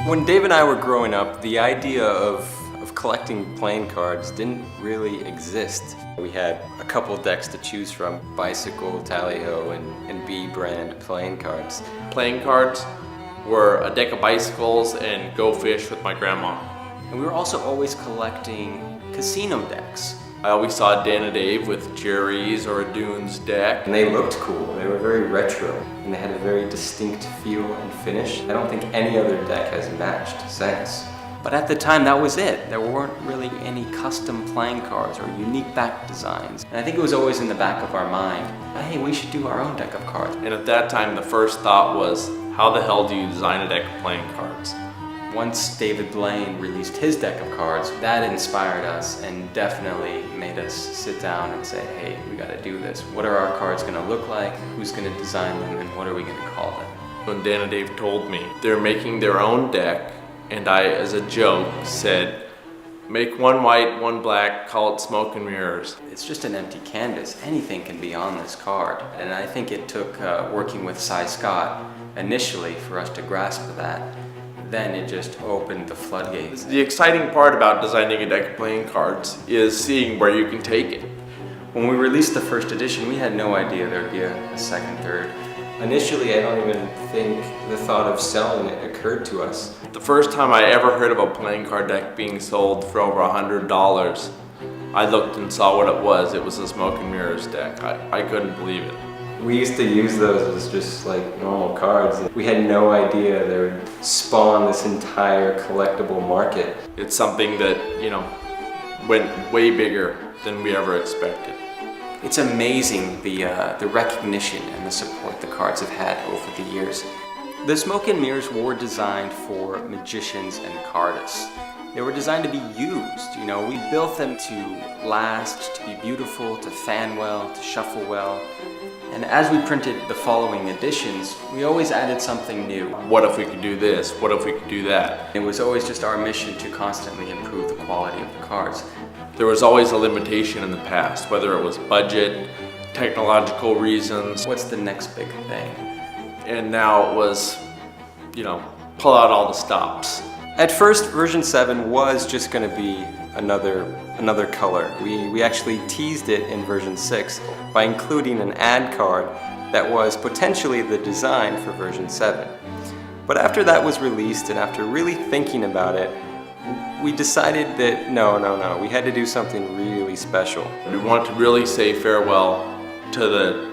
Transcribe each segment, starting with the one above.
When Dave and I were growing up, the idea of collecting playing cards didn't really exist. We had a couple decks to choose from: Bicycle, Tally-Ho, and B brand playing cards. Playing cards were a deck of bicycles and Go Fish with my grandma. And we were also always collecting casino decks. I always saw Dan and Dave with Jerry's or a Dunes deck. And they looked cool. They were very retro, and they had a very distinct feel and finish. I don't think any other deck has matched since. But at the time, that was it. There weren't really any custom playing cards or unique back designs. And I think it was always in the back of our mind, hey, we should do our own deck of cards. And at that time, the first thought was, how the hell do you design a deck of playing cards? Once David Blaine released his deck of cards, that inspired us and definitely made us sit down and say, hey, we gotta do this. What are our cards gonna look like? Who's gonna design them? And what are we gonna call them? When Dan and Dave told me they're making their own deck, and I, as a joke, said, make one white, one black, call it Smoke and Mirrors. It's just an empty canvas. Anything can be on this card. And I think it took working with Cy Scott initially for us to grasp that. Then it just opened the floodgates. The exciting part about designing a deck of playing cards is seeing where you can take it. When we released the first edition, we had no idea there'd be a second, third. Initially, I don't even think the thought of selling it occurred to us. The first time I ever heard of a playing card deck being sold for over $100, I looked and saw what it was. It was a Smoke and Mirrors deck. I couldn't believe it. We used to use those as just like normal cards. We had no idea they would spawn this entire collectible market. It's something that, you know, went way bigger than we ever expected. It's amazing the recognition and the support the cards have had over the years. The Smoke and Mirrors were designed for magicians and cardists. They were designed to be used. You know, we built them to last, to be beautiful, to fan well, to shuffle well. And as we printed the following editions, we always added something new. What if we could do this? What if we could do that? It was always just our mission to constantly improve the quality of the cards. There was always a limitation in the past, whether it was budget, technological reasons. What's the next big thing? And now it was, you know, pull out all the stops. At first, version 7 was just going to be another color. We actually teased it in version 6 by including an ad card that was potentially the design for version 7. But after that was released and after really thinking about it, we decided that no, we had to do something really special. We wanted to really say farewell to the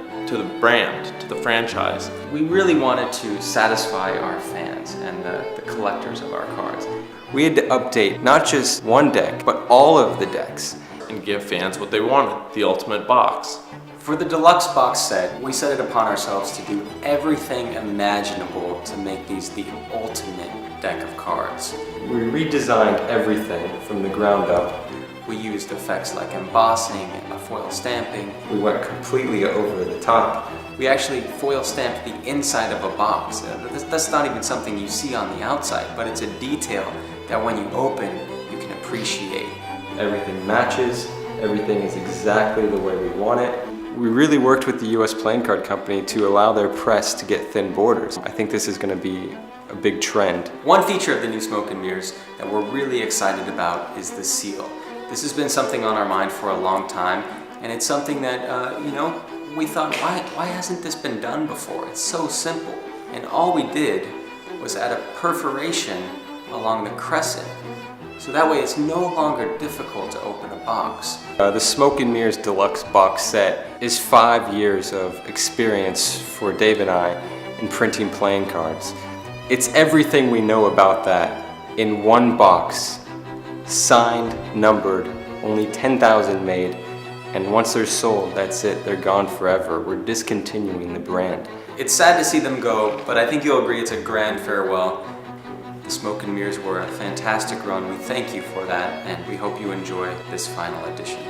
brand, to the franchise. We really wanted to satisfy our fans and the collectors of our cards. We had to update not just one deck, but all of the decks. And give fans what they wanted, the ultimate box. For the deluxe box set, we set it upon ourselves to do everything imaginable to make these the ultimate deck of cards. We redesigned everything from the ground up. We used effects like embossing and foil stamping. We went completely over the top. We actually foil stamped the inside of a box. That's not even something you see on the outside, but it's a detail that when you open, you can appreciate. Everything matches, everything is exactly the way we want it. We really worked with the US Playing Card Company to allow their press to get thin borders. I think this is going to be a big trend. One feature of the new Smoke and Mirrors that we're really excited about is the seal. This has been something on our mind for a long time, and it's something that, you know, we thought, why hasn't this been done before? It's so simple. And all we did was add a perforation along the crescent. So that way it's no longer difficult to open a box. The Smoke and Mirrors Deluxe box set is 5 years of experience for Dave and I in printing playing cards. It's everything we know about that in one box, signed, numbered, only 10,000 made, and once they're sold, that's it, they're gone forever. We're discontinuing the brand. It's sad to see them go, but I think you'll agree it's a grand farewell. The Smoke and Mirrors were a fantastic run. We thank you for that, and we hope you enjoy this final edition.